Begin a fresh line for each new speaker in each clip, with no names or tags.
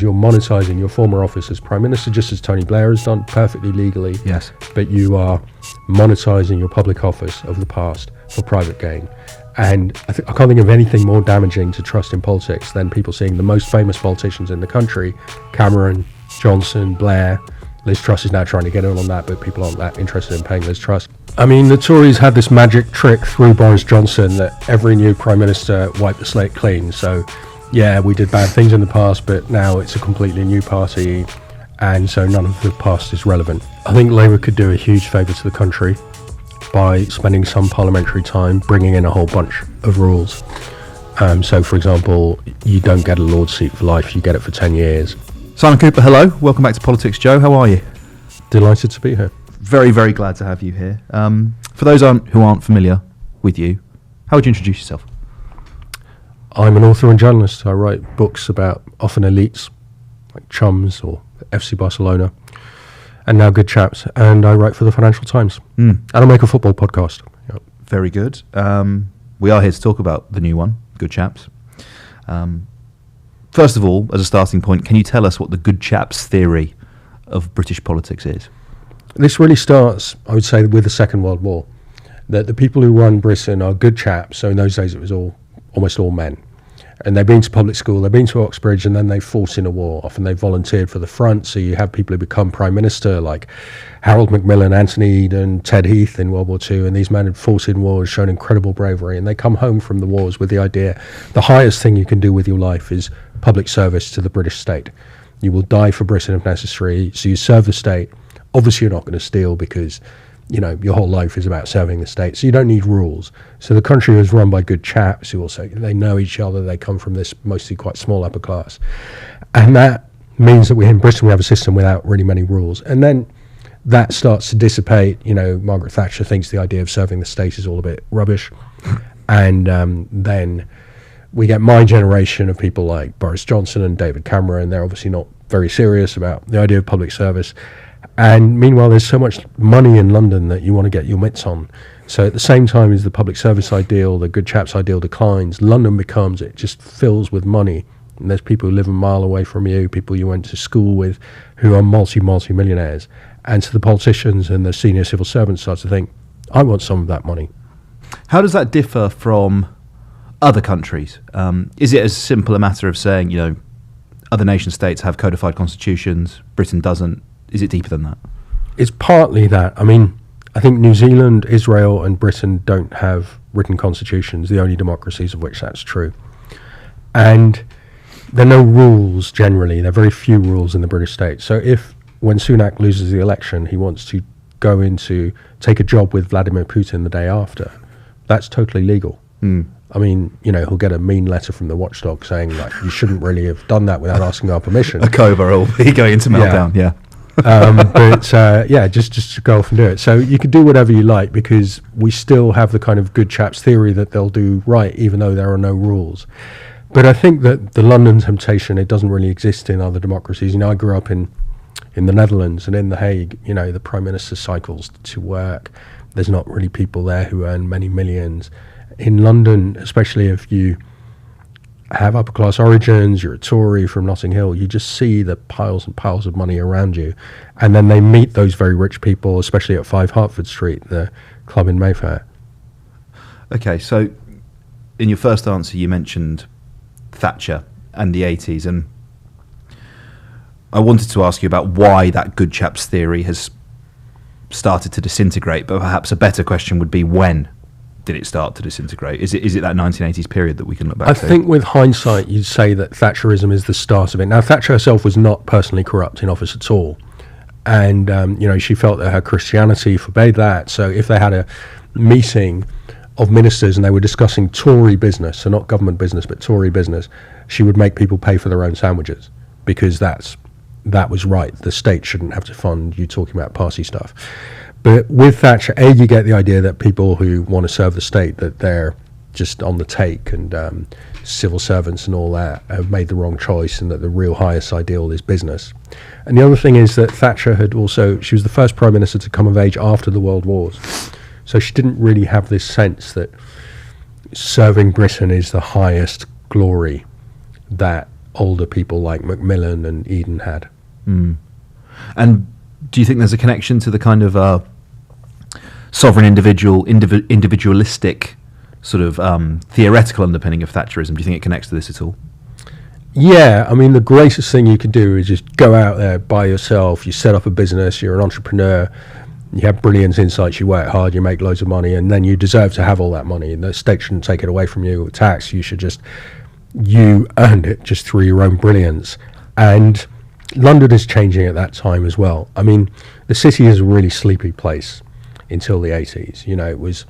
you're monetising your former office as Prime Minister, just as Tony Blair has done perfectly legally.
Yes.
But you are monetising your public office of the past for private gain. And I can't think of anything more damaging to trust in politics than people seeing the most famous politicians in the country, Cameron, Johnson, Blair. Liz Truss is now trying to get in on that, but people aren't that interested in paying Liz Truss. I mean, the Tories had this magic trick through Boris Johnson that every new Prime Minister wiped the slate clean. So, yeah, we did bad things in the past, but now it's a completely new party, and so none of the past is relevant. I think Labour could do a huge favour to the country by spending some parliamentary time bringing in a whole bunch of rules. So, for example, you don't get a Lord's seat for life, you get it for 10 years.
Simon Kuper, hello. Welcome back to PoliticsJOE. How are you?
Delighted to be here.
Very, very glad to have you here. For those who aren't familiar with you, how would you introduce yourself?
I'm an author and journalist. I write books about often elites, like Chums or FC Barcelona, and now Good Chaps, and I write for the Financial Times. And I make a football podcast. Yep.
Very good. We are here to talk about the new one, Good Chaps. First of all, as a starting point, can you tell us what the Good Chaps theory of British politics is?
This really starts, I would say, with the Second World War. That the people who run Britain are good chaps, so in those days it was almost all men. And they've been to public school, they've been to Oxbridge, and then they fought in a war. Often they volunteered for the front, so you have people who become Prime Minister, like Harold Macmillan, Anthony Eden, Ted Heath in World War II, and these men had fought in wars, shown incredible bravery, and they come home from the wars with the idea the highest thing you can do with your life is public service to the British state. You will die for Britain if necessary, so you serve the state. Obviously you're not going to steal because, you know, your whole life is about serving the state, so you don't need rules. So the country was run by good chaps who also, they know each other, they come from this mostly quite small upper class. And that means that in Britain we have a system without really many rules. And then that starts to dissipate. You know, Margaret Thatcher thinks the idea of serving the state is all a bit rubbish. And then we get my generation of people like Boris Johnson and David Cameron. They're obviously not very serious about the idea of public service. And meanwhile, there's so much money in London that you want to get your mitts on. So at the same time as the public service ideal, the good chaps ideal declines, London becomes, it just fills with money. And there's people who live a mile away from you, people you went to school with, who are multi-millionaires. And so the politicians and the senior civil servants start to think, I want some of that money.
How does that differ from other countries? Is it as simple a matter of saying, you know, other nation states have codified constitutions, Britain doesn't? Is it deeper than that?
It's partly that. I mean, I think New Zealand, Israel and Britain don't have written constitutions, the only democracies of which that's true. And there are no rules generally. There are very few rules in the British state. So if, when Sunak loses the election, he wants to go into, take a job with Vladimir Putin the day after, that's totally legal. I mean, you know, he'll get a mean letter from the watchdog saying, like, you shouldn't really have done that without asking our permission.
A cobra or he going into meltdown, yeah.
Just go off and do it. So you can do whatever you like because we still have the kind of good chaps theory that they'll do right even though there are no rules. But I think that the London temptation, it doesn't really exist in other democracies. You know, I grew up in the Netherlands, and in The Hague, you know, the Prime Minister cycles to work. There's not really people there who earn many millions. In London, especially if you have upper class origins, you're a Tory from Notting Hill, you just see the piles and piles of money around you. And then they meet those very rich people, especially at 5 Hertford Street, the club in Mayfair.
Okay, so in your first answer you mentioned Thatcher and the 80s, and I wanted to ask you about why that good chaps theory has started to disintegrate, but perhaps a better question would be when did it start to disintegrate? Is it that 1980s period that we can look back to?
I think with hindsight, you'd say that Thatcherism is the start of it. Now, Thatcher herself was not personally corrupt in office at all. And, you know, she felt that her Christianity forbade that. So if they had a meeting of ministers and they were discussing Tory business, so not government business, but Tory business, she would make people pay for their own sandwiches because that was right. The state shouldn't have to fund you talking about party stuff. But with Thatcher, you get the idea that people who want to serve the state, that they're just on the take, and civil servants and all that have made the wrong choice, and that the real highest ideal is business. And the other thing is that Thatcher she was the first Prime Minister to come of age after the World Wars. So she didn't really have this sense that serving Britain is the highest glory, that older people like Macmillan and Eden had.
And do you think there's a connection to the kind of sovereign individualistic sort of theoretical underpinning of Thatcherism? Do you think it connects to this at all?
Yeah, I mean, the greatest thing you can do is just go out there by yourself. You set up a business, you're an entrepreneur, you have brilliant insights, you work hard, you make loads of money, and then you deserve to have all that money. And the state shouldn't take it away from you with tax. You earned it just through your own brilliance. And London is changing at that time as well. I mean, the city is a really sleepy place until the 80s. You know, it was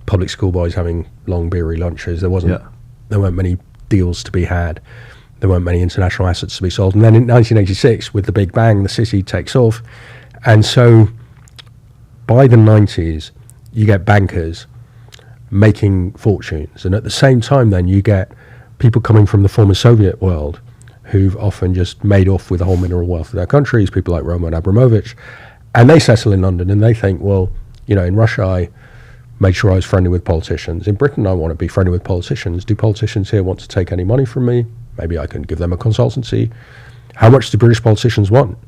public school boys having long beery lunches. There weren't many deals to be had. There weren't many international assets to be sold. And then in 1986, with the Big Bang, the city takes off. And so by the 90s, you get bankers making fortunes. And at the same time, then, you get people coming from the former Soviet world who've often just made off with the whole mineral wealth of their countries, people like Roman Abramovich. And they settle in London and they think, well, you know, in Russia, I made sure I was friendly with politicians. In Britain, I want to be friendly with politicians. Do politicians here want to take any money from me? Maybe I can give them a consultancy. How much do British politicians want?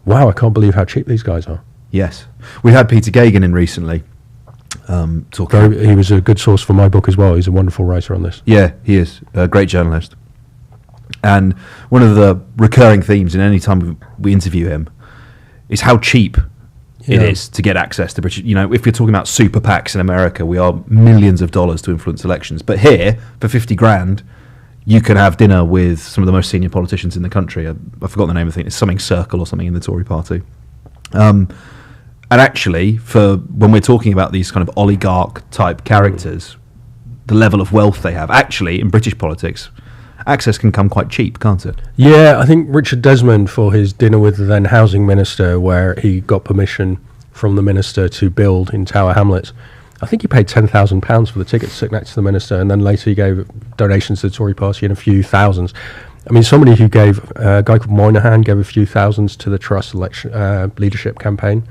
Wow, I can't believe how cheap these guys are.
Yes. We had Peter Gagan in recently.
He was a good source for my book as well. He's a wonderful writer on this.
Yeah, he is. A great journalist. And one of the recurring themes in any time we interview him is how cheap it is to get access to British. You know, if you're talking about super PACs in America, we are millions of dollars to influence elections. But here, for 50 grand, you can have dinner with some of the most senior politicians in the country. I forgot the name of the thing. It's something Circle or something in the Tory party. And actually, for when we're talking about these kind of oligarch-type characters, the level of wealth they have, actually, in British politics, access can come quite cheap, can't it? Yeah,
I think Richard Desmond, for his dinner with the then housing minister, where he got permission from the minister to build in Tower Hamlets, I think he paid £10,000 for the ticket to sit next to the minister, and then later he gave donations to the Tory party in a few thousands. I mean, somebody who gave, a guy called Moynihan gave a few thousands to the Truss election leadership campaign,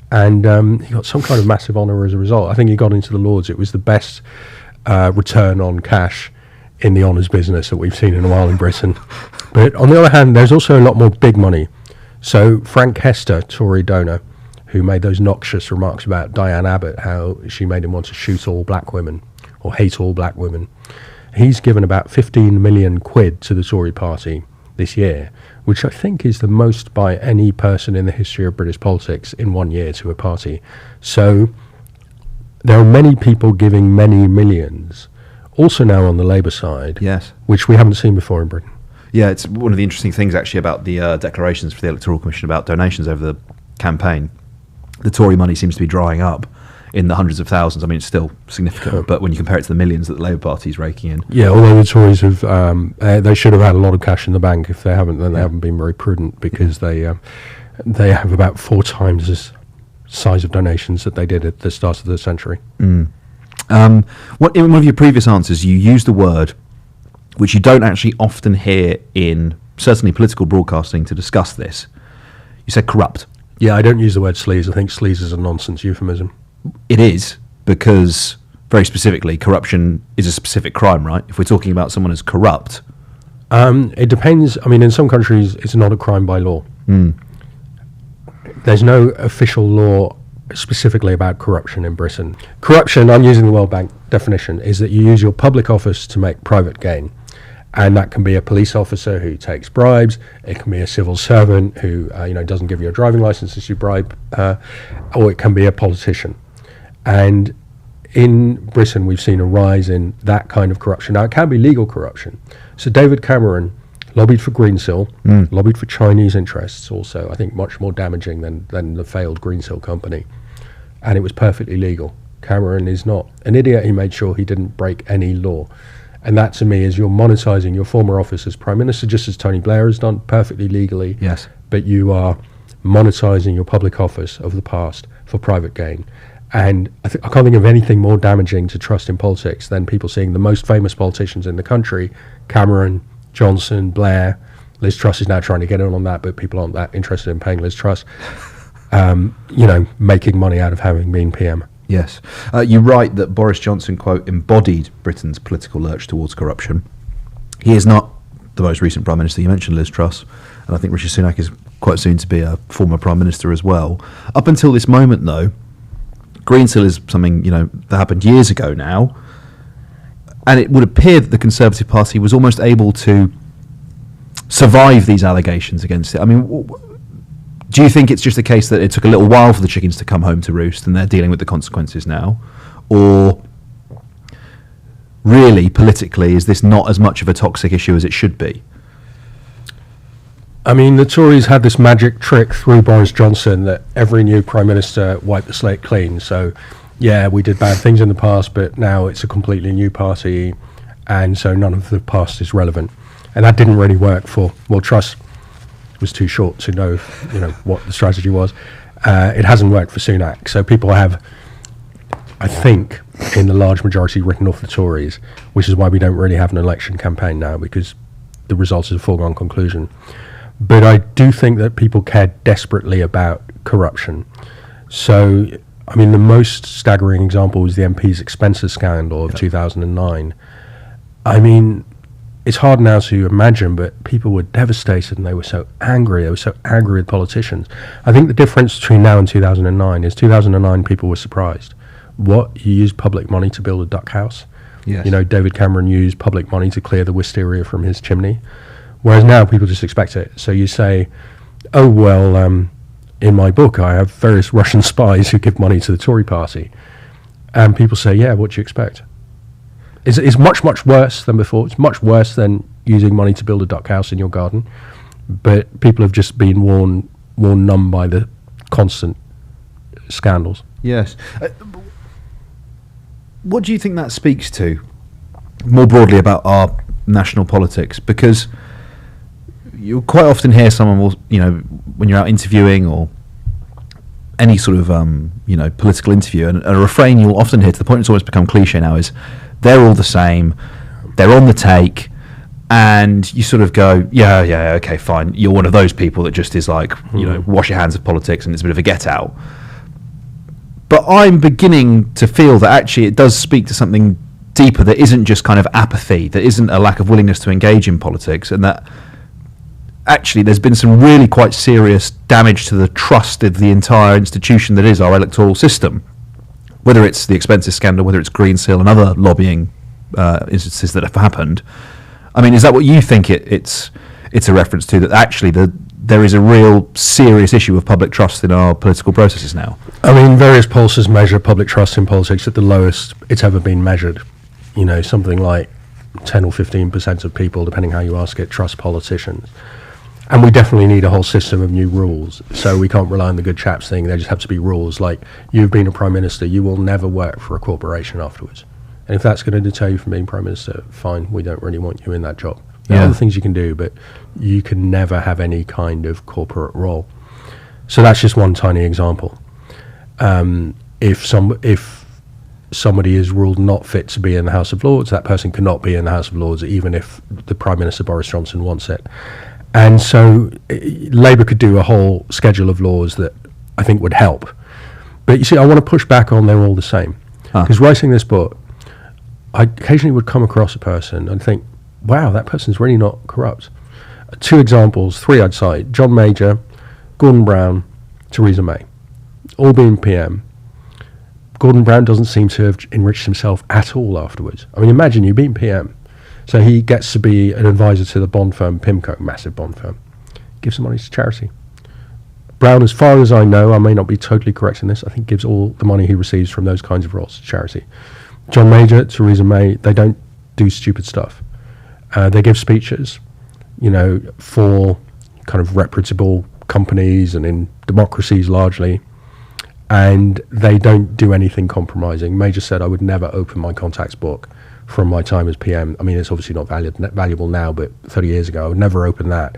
and he got some kind of massive honour as a result. I think he got into the Lords. It was the best return on cash in the honours business that we've seen in a while in Britain. But on the other hand, there's also a lot more big money. So Frank Hester, Tory donor, who made those noxious remarks about Diane Abbott, how she made him want to shoot all black women or hate all black women. He's given about 15 million quid to the Tory party this year, which I think is the most by any person in the history of British politics in 1 year to a party. So there are many people giving many millions, also now on the Labour side,
yes,
which we haven't seen before in Britain.
Yeah, it's one of the interesting things actually about the declarations for the Electoral Commission about donations over the campaign. The Tory money seems to be drying up in the hundreds of thousands. I mean, it's still significant, but when you compare it to the millions that the Labour Party is raking in.
Yeah, although the Tories have, they should have had a lot of cash in the bank. If they haven't, then they haven't been very prudent, because they have about 4 times the size of donations that they did at the start of the century.
In one of your previous answers, you used a word which you don't actually often hear in, certainly political broadcasting, to discuss this. You said corrupt.
Yeah, I don't use the word sleaze. I think sleaze is a nonsense euphemism.
It is, because very specifically, corruption is a specific crime, right? If we're talking about someone as corrupt.
It depends. I mean, in some countries, it's not a crime by law. There's no official law specifically about corruption in Britain. Corruption, I'm using the World Bank definition, is that you use your public office to make private gain. And that can be a police officer who takes bribes. It can be a civil servant who doesn't give you a driving license as you bribe, or it can be a politician. And in Britain, we've seen a rise in that kind of corruption. Now, it can be legal corruption. So David Cameron lobbied for Greensill, lobbied for Chinese interests also, I think much more damaging than the failed Greensill company. And it was perfectly legal. Cameron is not an idiot. He made sure he didn't break any law. And that, to me, is you're monetising your former office as Prime Minister, just as Tony Blair has done, perfectly legally.
Yes.
But you are monetising your public office of the past for private gain. And I can't think of anything more damaging to trust in politics than people seeing the most famous politicians in the country, Cameron, Johnson, Blair. Liz Truss is now trying to get in on that, but people aren't that interested in paying Liz Truss, making money out of having been PM.
Yes. You write that Boris Johnson, quote, embodied Britain's political lurch towards corruption. He is not the most recent Prime Minister. You mentioned Liz Truss, and I think Rishi Sunak is quite soon to be a former Prime Minister as well. Up until this moment, though, Greensill is something that happened years ago now, and it would appear that the Conservative Party was almost able to survive these allegations against it. I mean, do you think it's just the case that it took a little while for the chickens to come home to roost and they're dealing with the consequences now? Or really, politically, is this not as much of a toxic issue as it should be?
I mean, the Tories had this magic trick through Boris Johnson that every new Prime Minister wiped the slate clean. So, yeah, we did bad things in the past, but now it's a completely new party, and so none of the past is relevant. And that didn't really work for, Truss was too short to know, what the strategy was. It hasn't worked for Sunak. So people have, I think, in the large majority, written off the Tories, which is why we don't really have an election campaign now, because the result is a foregone conclusion. But I do think that people care desperately about corruption. So, I mean, the most staggering example was the MP's expenses scandal of 2009. I mean, it's hard now to imagine, but people were devastated and they were so angry. They were so angry with politicians. I think the difference between now and 2009 is 2009 people were surprised. What? You used public money to build a duck house?
Yes.
David Cameron used public money to clear the wisteria from his chimney. Whereas now people just expect it. So you say, oh, well, in my book I have various Russian spies who give money to the Tory party. And people say, yeah, what do you expect? It's much, much worse than before. It's much worse than using money to build a duck house in your garden. But people have just been worn numb by the constant scandals.
Yes. What do you think that speaks to, more broadly, about our national politics? Because you quite often hear someone will, when you're out interviewing or any sort of, political interview, and a refrain you'll often hear, to the point it's almost become cliche now, is they're all the same, they're on the take, and you sort of go, yeah, okay, fine, you're one of those people that just is like, wash your hands of politics and it's a bit of a get out. But I'm beginning to feel that actually it does speak to something deeper, that isn't just kind of apathy, that isn't a lack of willingness to engage in politics, and that actually there's been some really quite serious damage to the trust of the entire institution that is our electoral system. Whether it's the expenses scandal, whether it's Greensill and other lobbying instances that have happened. I mean, is that what you think it's a reference to, that actually there is a real serious issue of public trust in our political processes now?
I mean, various pollsters measure public trust in politics at the lowest it's ever been measured. Something like 10 or 15% of people, depending how you ask it, trust politicians. And we definitely need a whole system of new rules. So we can't rely on the Good Chaps thing. There just have to be rules like, you've been a Prime Minister, you will never work for a corporation afterwards. And if that's going to deter you from being Prime Minister, fine, we don't really want you in that job. There are other things you can do, but you can never have any kind of corporate role. So that's just one tiny example. If somebody is ruled not fit to be in the House of Lords, that person cannot be in the House of Lords, even if the Prime Minister Boris Johnson wants it. And so Labour could do a whole schedule of laws that I think would help. But you see, I want to push back on they're all the same. Because writing this book, I occasionally would come across a person and think, wow, that person's really not corrupt. 2 examples, 3 I'd cite: John Major, Gordon Brown, Theresa May, all being PM. Gordon Brown doesn't seem to have enriched himself at all afterwards. I mean, imagine you've been PM. So he gets to be an advisor to the bond firm PIMCO, massive bond firm. Gives the money to charity. Brown, as far as I know, I may not be totally correct in this, I think gives all the money he receives from those kinds of roles to charity. John Major, Theresa May, they don't do stupid stuff. They give speeches, for kind of reputable companies and in democracies largely, and they don't do anything compromising. Major said, I would never open my contacts book from my time as PM. I mean, it's obviously not valuable now, but 30 years ago, I would never open that,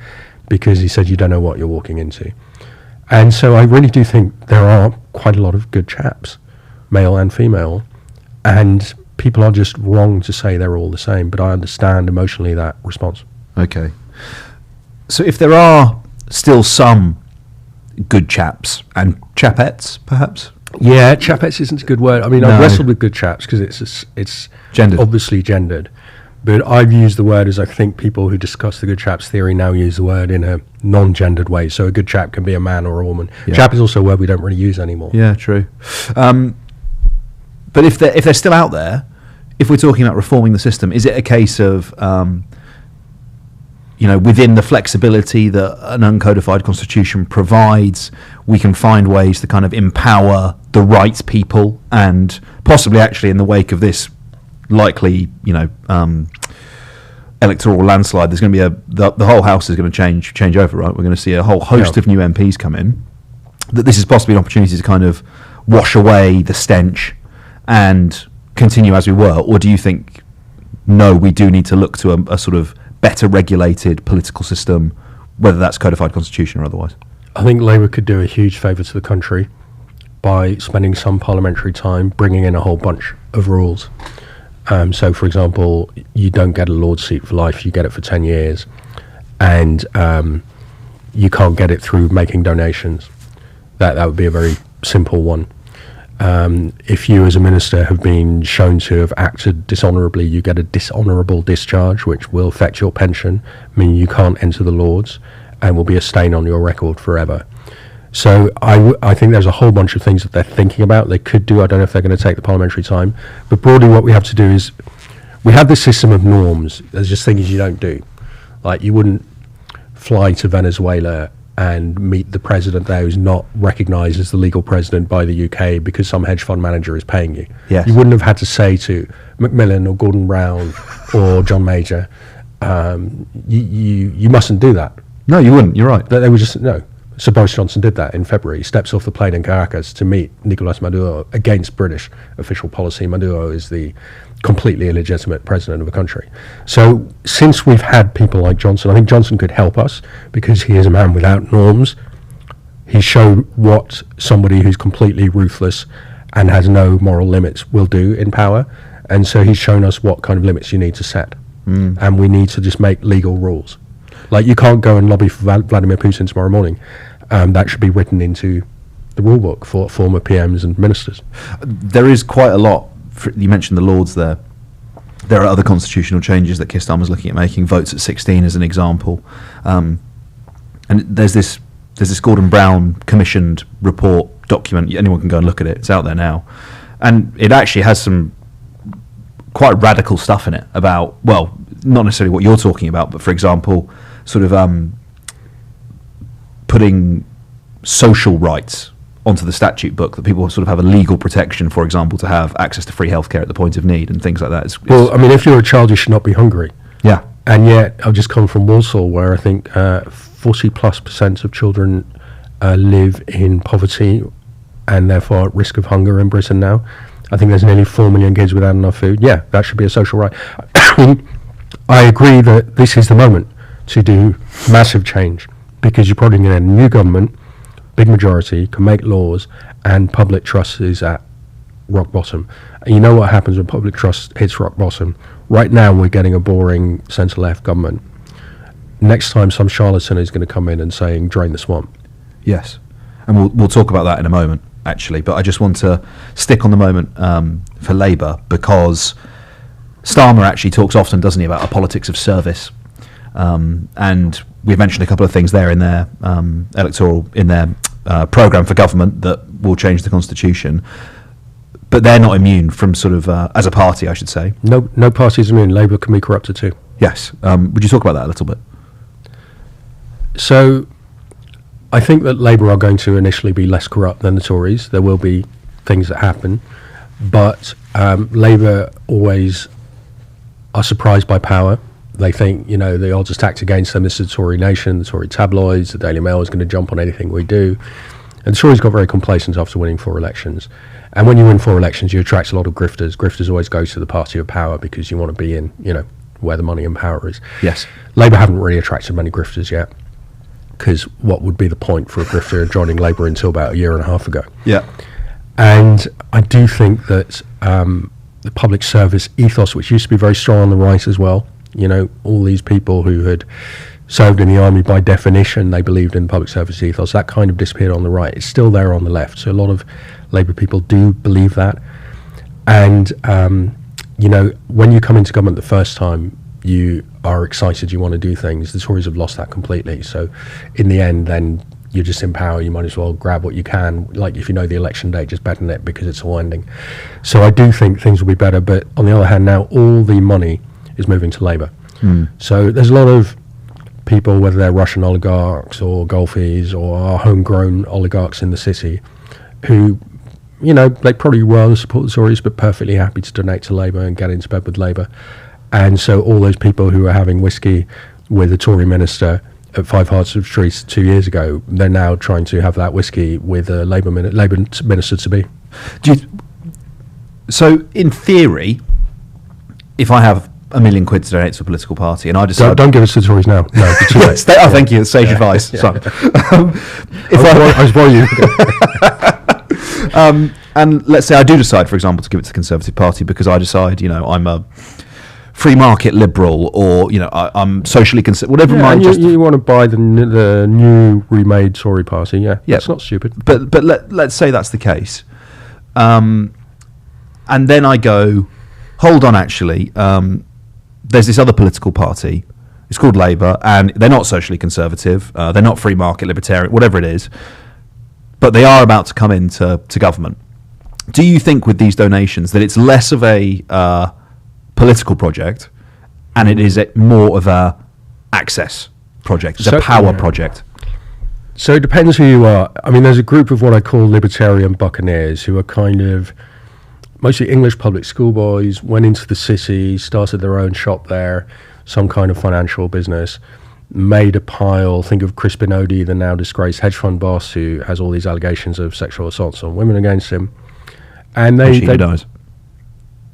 because he said, you don't know what you're walking into. And so I really do think there are quite a lot of good chaps, male and female, and people are just wrong to say they're all the same, but I understand emotionally that response.
Okay. So if there are still some good chaps and chapettes, perhaps?
Yeah, chapettes isn't a good word. I mean, I've wrestled with good chaps because it's
gendered.
Obviously gendered. But I've used the word as I think people who discuss the Good Chaps theory now use the word in a non-gendered way. So a good chap can be a man or a woman.
Yeah.
Chap is also a word we don't really use anymore.
Yeah, true. But if they're still out there, if we're talking about reforming the system, is it a case of within the flexibility that an uncodified constitution provides, we can find ways to kind of empower the right people, and possibly actually in the wake of this likely, electoral landslide, there's going to be the whole house is going to change over, right? We're going to see a whole host of new MPs come in. That this is possibly an opportunity to kind of wash away the stench and continue as we were, or do you think no, we do need to look to a sort of better regulated political system, whether that's codified constitution or otherwise?
I think Labour could do a huge favour to the country by spending some parliamentary time bringing in a whole bunch of rules. So, for example, you don't get a Lord's seat for life, you get it for 10 years, and you can't get it through making donations. That would be a very simple one. If you as a minister have been shown to have acted dishonourably, you get a dishonourable discharge, which will affect your pension, meaning you can't enter the Lords, and will be a stain on your record forever. So I think there's a whole bunch of things that they're thinking about, they could do. I don't know if they're going to take the parliamentary time. But broadly what we have to do is, we have this system of norms. There's just things you don't do. Like, you wouldn't fly to Venezuela and meet the president there who's not recognised as the legal president by the UK because some hedge fund manager is paying you.
Yes.
You wouldn't have had to say to Macmillan or Gordon Brown or John Major, you mustn't do that.
No, you wouldn't. You're right.
They were just, no. So Boris Johnson did that in February. He steps off the plane in Caracas to meet Nicolas Maduro against British official policy. Maduro is the completely illegitimate president of a country. So since we've had people like Johnson, I think Johnson could help us because he is a man without norms. He showed what somebody who's completely ruthless and has no moral limits will do in power. And so he's shown us what kind of limits you need to set. And we need to just make legal rules. Like, you can't go and lobby for Vladimir Putin tomorrow morning. That should be written into the rule book for former PMs and ministers.
There is quite a lot. You mentioned the Lords there. There are other constitutional changes that Keir Starmer's looking at making. Votes at 16 as an example. And there's this Gordon Brown commissioned report document. Anyone can go and look at it. It's out there now. And it actually has some quite radical stuff in it about, well, not necessarily what you're talking about, but for example, sort of putting social rights onto the statute book, that people sort of have a legal protection, for example, to have access to free healthcare at the point of need and things like that.
Well, I mean, if you're a child, you should not be hungry.
Yeah.
And yet, I've just come from Walsall, where I think 40+% of children live in poverty and therefore at risk of hunger in Britain now. I think there's nearly 4 million kids without enough food. Yeah, that should be a social right. I agree that this is the moment to do massive change, because you're probably going to get a new government, big majority, can make laws, and public trust is at rock bottom. And you know what happens when public trust hits rock bottom? Right now we're getting a boring centre-left government. Next time some charlatan is going to come in and saying, drain the swamp.
Yes. And we'll talk about that in a moment, actually. But I just want to stick on the moment for Labour, because Starmer actually talks often, doesn't he, about a politics of service. And we've mentioned a couple of things there in their programme for government that will change the constitution. But they're not immune from sort of, as a party, I should say.
No party is immune. Labour can be corrupted too.
Yes. Would you talk about that a little bit?
So I think that Labour are going to initially be less corrupt than the Tories. There will be things that happen. But Labour always are surprised by power. They think, the odds are stacked against them. This is the Tory nation, the Tory tabloids, the Daily Mail is going to jump on anything we do. And the Tories got very complacent after winning 4 elections. And when you win 4 elections, you attract a lot of grifters. Grifters always go to the party of power because you want to be in, where the money and power is.
Yes.
Labour haven't really attracted many grifters yet, because what would be the point for a grifter joining Labour until about a year and a half ago?
Yeah.
And I do think that the public service ethos, which used to be very strong on the right as well, all these people who had served in the army, by definition, they believed in public service ethos. That kind of disappeared on the right. It's still there on the left. So a lot of Labour people do believe that. And when you come into government the first time, you are excited, you want to do things. The Tories have lost that completely. So in the end, then you're just in power, you might as well grab what you can. Like, if you know the election date, just bet on it because it's all ending. So I do think things will be better, but on the other hand, now all the money is moving to Labour. So there's a lot of people, whether they're Russian oligarchs or Gulfies or our homegrown oligarchs in the city, who, they probably rather support the Tories but perfectly happy to donate to Labour and get into bed with Labour. And so all those people who were having whiskey with a Tory minister at 5 Hartsfield Street 2 years ago, they're now trying to have that whiskey with a Labour minister to be.
So in theory, if I have £1 million to donate to a political party and I decide...
Don't give us the Tories now. No, too late.
Thank you. It's sage advice.
Yeah.
Sorry.
I was for you.
And let's say I do decide, for example, to give it to the Conservative Party because I decide, I'm a free market liberal, or I'm socially whatever.
You want to buy the new remade Tory party? Yeah, it's not stupid.
But let's say that's the case, and then I go, hold on, actually, there's this other political party. It's called Labour, and they're not socially conservative. They're not free market libertarian, whatever it is, but they are about to come into government. Do you think with these donations that it's less of a political project, and it is more of a access project, it's a power project?
So it depends who you are. I mean, there's a group of what I call libertarian buccaneers who are kind of mostly English public school boys, went into the city, started their own shop there, some kind of financial business, made a pile. Think of Chris Binodi, the now disgraced hedge fund boss who has all these allegations of sexual assaults on women against him. And
Which he denies.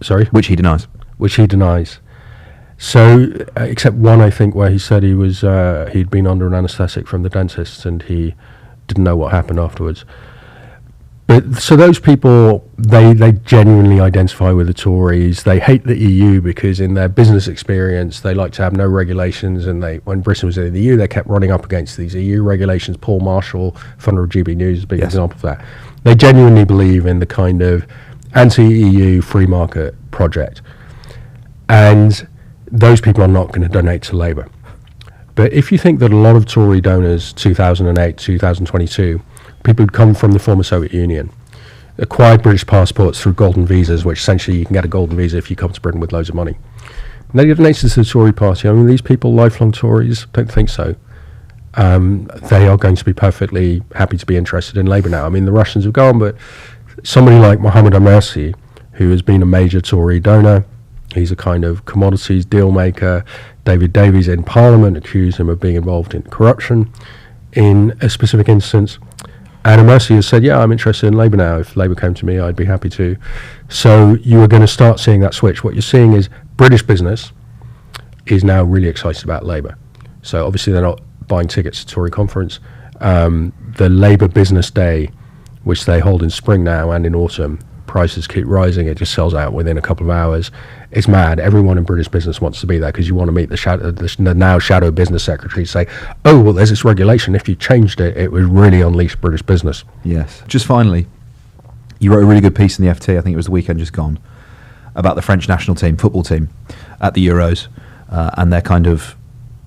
Sorry?
Which he denies.
Which he denies. So, except one, I think, where he said he'd been under an anaesthetic from the dentist and he didn't know what happened afterwards. But so those people, they genuinely identify with the Tories. They hate the EU because in their business experience, they like to have no regulations. And when Britain was in the EU, they kept running up against these EU regulations. Paul Marshall, founder of GB News, is a big example of that. They genuinely believe in the kind of anti-EU free market project. And those people are not going to donate to Labour. But if you think that a lot of Tory donors, 2008, 2022, people who'd come from the former Soviet Union, acquired British passports through golden visas, which essentially you can get a golden visa if you come to Britain with loads of money. And they donated to the Tory party. I mean, these people, lifelong Tories, don't think so. They are going to be perfectly happy to be interested in Labour now. I mean, the Russians have gone, but somebody like Mohammed Amersi, who has been a major Tory donor, he's a kind of commodities deal maker. David Davies in Parliament accused him of being involved in corruption in a specific instance. And Amersi has said, I'm interested in Labour now. If Labour came to me, I'd be happy to. So you are going to start seeing that switch. What you're seeing is British business is now really excited about Labour. So obviously they're not buying tickets to Tory conference. The Labour Business Day, which they hold in spring now and in autumn, prices keep rising. It just sells out within a couple of hours. It's mad. Everyone in British business wants to be there because you want to meet the now shadow business secretary, say, oh, well, there's this regulation. If you changed it, it would really unleash British business.
Yes. Just finally, you wrote a really good piece in the FT, I think it was the weekend just gone, about the French national team, football team, at the Euros, and their kind of,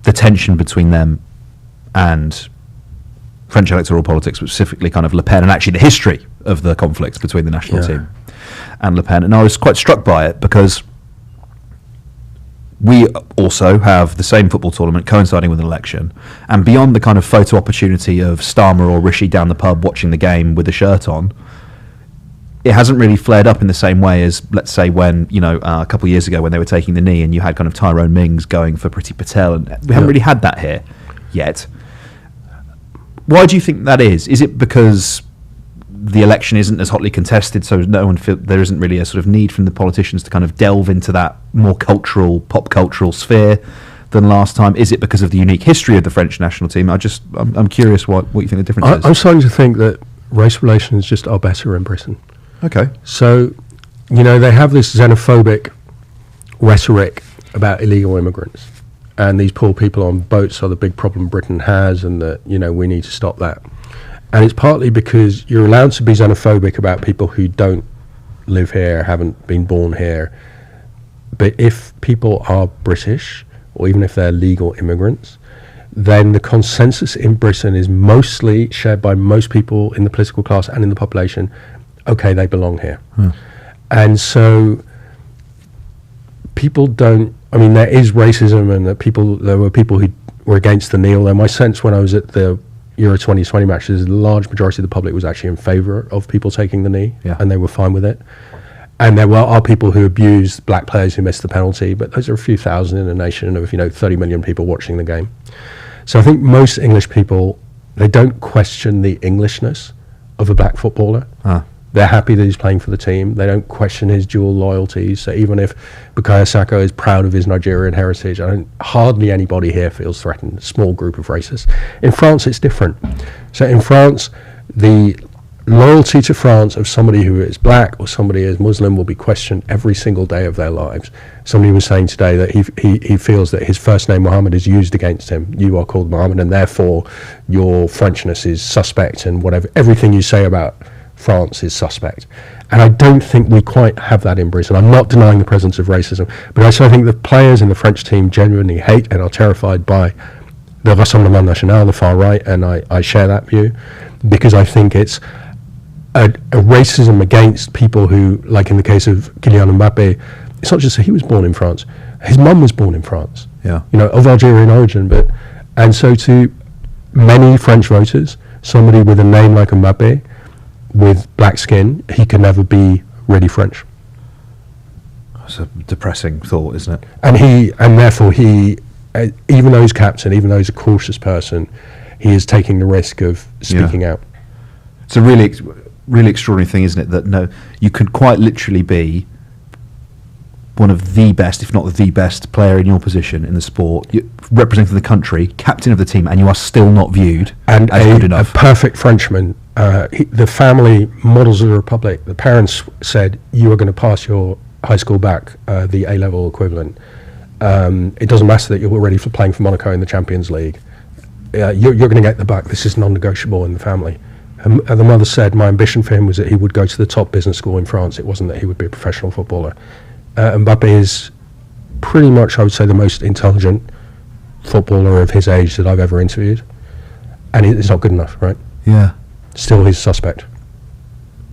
the tension between them and French electoral politics, specifically kind of Le Pen, and actually the history of the conflict between the national team and Le Pen. And I was quite struck by it because we also have the same football tournament coinciding with an election, and beyond the kind of photo opportunity of Starmer or Rishi down the pub watching the game with a shirt on, it hasn't really flared up in the same way as, let's say, when, a couple of years ago when they were taking the knee and you had kind of Tyrone Mings going for Priti Patel, and we haven't really had that here yet. Why do you think that is? Is it because the election isn't as hotly contested, so no one there isn't really a sort of need from the politicians to kind of delve into that more cultural, pop cultural sphere than last time? Is it because of the unique history of the French national team? I'm curious what you think the difference is.
I'm starting to think that race relations just are better in Britain.
Okay.
So, they have this xenophobic rhetoric about illegal immigrants. And these poor people on boats are the big problem Britain has, and that, we need to stop that. And it's partly because you're allowed to be xenophobic about people who don't live here, haven't been born here, But if people are British, or even if they're legal immigrants, then the consensus in Britain is mostly shared by most people in the political class and in the population. Okay, they belong here. And so people don't, I mean, there is racism, and there were people who were against the knee, although my sense when I was at the Euro 2020 matches, the large majority of the public was actually in favour of people taking the knee, and they were fine with it. And there are people who abused black players who missed the penalty, but those are a few thousand in a nation of 30 million people watching the game. So I think most English people, they don't question the Englishness of a black footballer. They're happy that he's playing for the team. They don't question his dual loyalties. So even if Bukayo Saka is proud of his Nigerian heritage, hardly anybody here feels threatened. A small group of racists. In France, it's different. So in France, the loyalty to France of somebody who is black or somebody who is Muslim will be questioned every single day of their lives. Somebody was saying today that he feels that his first name Mohammed is used against him. You are called Mohammed, and therefore your Frenchness is suspect, and whatever, everything you say about France is suspect. And I don't think we quite have that in Britain. I'm not denying the presence of racism, but I also think the players in the French team genuinely hate and are terrified by the Rassemblement National, the far right, and I share that view, because I think it's a racism against people who, like in the case of Kylian Mbappé, it's not just that he was born in France. His mum was born in France, of Algerian origin. And so to many French voters, somebody with a name like Mbappé, with black skin, he can never be really French.
It's a depressing thought, isn't it?
And therefore he, even though he's captain, even though he's a cautious person, he is taking the risk of speaking out.
It's a really extraordinary thing, isn't it? That you could quite literally be one of the best, if not the best player in your position in the sport, representing the country, captain of the team, and you are still not viewed as good enough.
A perfect Frenchman. The family models of the Republic. The parents said, you are going to pass your high school back, the A-level equivalent. It doesn't matter that you're already playing for Monaco in the Champions League. You're going to get the buck. This is non-negotiable in the family. And the mother said my ambition for him was that he would go to the top business school in France. It wasn't that he would be a professional footballer. Mbappé is pretty much, I would say, the most intelligent footballer of his age that I've ever interviewed. And it's not good enough, right?
Yeah.
Still he's suspect.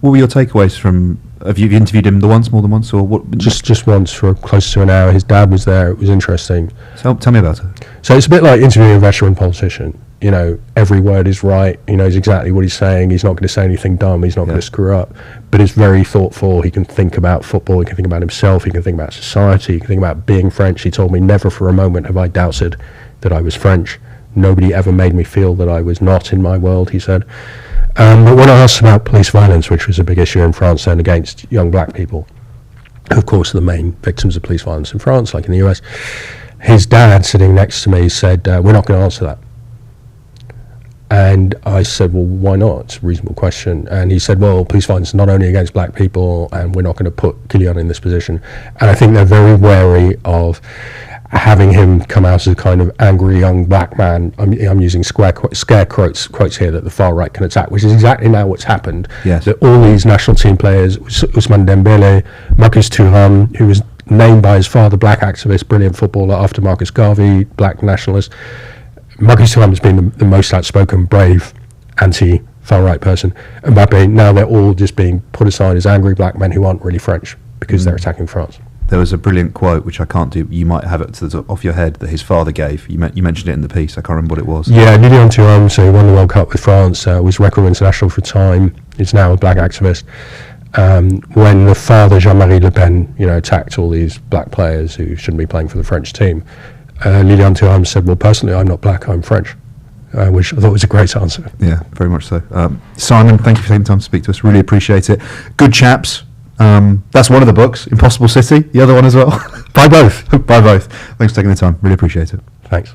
What were your takeaways from... Have you interviewed him more than once, or what?
Just once for close to an hour. His dad was there. It was interesting.
So tell me about it.
So it's a bit like interviewing a veteran politician. Every word is right. He knows exactly what he's saying. He's not going to say anything dumb. He's not going to screw up. But it's very thoughtful. He can think about football. He can think about himself. He can think about society. He can think about being French. He told me, never for a moment have I doubted that I was French. Nobody ever made me feel that I was not in my world, he said. But when I asked about police violence, which was a big issue in France and against young black people, of course the main victims of police violence in France, like in the US, his dad sitting next to me said, we're not going to answer that. And I said, well, why not? It's a reasonable question. And he said, well, police violence is not only against black people, and we're not going to put Kylian in this position. And I think they're very wary of having him come out as a kind of angry young black man. I'm using scare quotes here that the far right can attack, which is exactly now what's happened.
Yes.
That all these national team players, Ousmane Dembele, Marcus Thuram, who was named by his father, black activist, brilliant footballer, after Marcus Garvey, black nationalist. Marcus Thuram has been the most outspoken, brave, anti-far right person. Mbappé, now they're all just being put aside as angry black men who aren't really French because they're attacking France.
There was a brilliant quote, which I can't do. You might have it off your head, that his father gave. You mentioned it in the piece. I can't remember what it was.
Yeah, Lilian Thuram, so he won the World Cup with France, was record international for a time. He's now a black activist. When the father, Jean-Marie Le Pen, attacked all these black players who shouldn't be playing for the French team, Lilian Thuram said, well, personally, I'm not black, I'm French, which I thought was a great answer.
Yeah, very much so. Simon, thank you for taking time to speak to us. Really appreciate it. Good Chaps. That's one of the books. Impossible City, the other one as well.
Buy both.
Buy both. Thanks for taking the time. Really appreciate it.
Thanks.